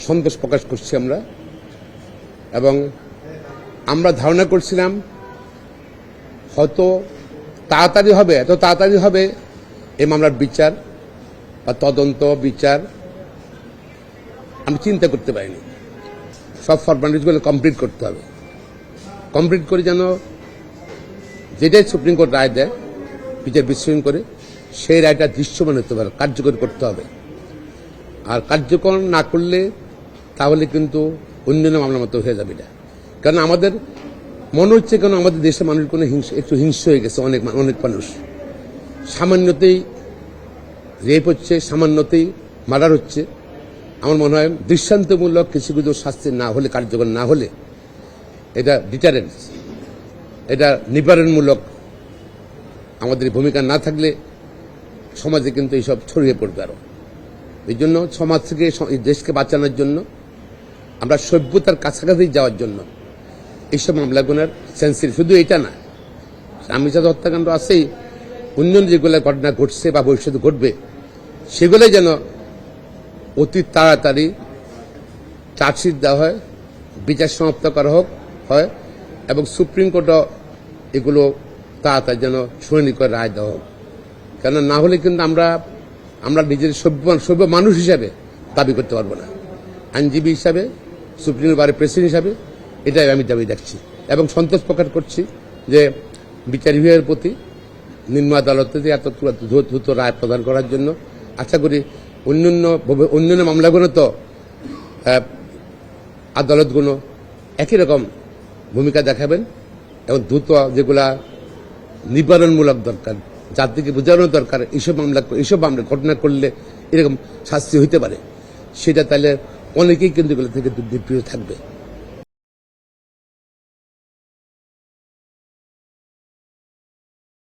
সন্তোষ প্রকাশ করছি আমরা, এবং আমরা ধারণা করছিলাম হয়তো এত তাড়াতাড়ি হবে এই মামলার বিচার বা তদন্ত বিচার, আমি চিন্তা করতে পারিনি। সব ফরমালিটিগুলো কমপ্লিট করতে হবে, কমপ্লিট করে যেন যেটাই সুপ্রিম কোর্ট রায় দেয় বিচার বিশ্লেষণ করে সেই রায়টা দৃশ্যমান হতে পারে, কার্যকর করতে হবে। আর কার্যকর না করলে তাহলে কিন্তু অন্যান্য মামলার মতো হয়ে যাবে না। কারণ আমাদের মনে হচ্ছে কেন আমাদের দেশের মানুষ কোনো একটু হিংস্র হয়ে গেছে। অনেক মানুষ সামান্যতেই রেপ হচ্ছে, সামান্যতেই মার্ডার হচ্ছে। আমার মনে হয় দৃষ্টান্তমূলক কিছু কিছু শাস্তি না হলে, কার্যকর না হলে, এটা ডিটারেন্স, এটা নিবারণমূলক আমাদের ভূমিকা না থাকলে সমাজে কিন্তু এইসব ছড়িয়ে পড়বে। আরো এই জন্য সমাজ থেকে দেশকে বাঁচানোর জন্য, আমরা সভ্যতার কাছাকাছি যাওয়ার জন্য এইসব মামলাগুলোর সেন্সিটিভ, শুধু এটা না, স্বামীচাঁদ হত্যাকাণ্ড আছেই, অন্যান্য যেগুলো ঘটনা ঘটছে বা ভবিষ্যতে ঘটবে সেগুলোই যেন অতি তাড়াতাড়ি চার্জশিট দেওয়া হয়, বিচার সমাপ্ত করা হয় এবং সুপ্রিম কোর্টও এগুলো তাড়াতাড়ি যেন শুনানি করে রায় দেওয়া হোক। কেন না হলে কিন্তু আমরা নিজের সভ্য মানুষ হিসাবে দাবি করতে পারবো না। আইনজীবী হিসাবে, সুপ্রিম কোর্টের প্রেসিডেন্ট হিসাবে এটাই আমি দাবি রাখছি এবং সন্তোষ প্রকাশ করছি যে বিচার বিভাগের প্রতি নিম্ন আদালতে এত দ্রুত রায় প্রদান করার জন্য। আশা করি অন্যান্য মামলাগুলো তো আদালতগুলো একই রকম ভূমিকা দেখাবেন এবং দ্রুত যেগুলা নিবারণমূলক দরকার, জাতিকে বোঝানো দরকার, এইসব মামলা ঘটনা করলে এরকম শাস্তি হইতে পারে, সেটা তাহলে অনেকেই কিন্তু এগুলো থেকে বিরত থাকবে।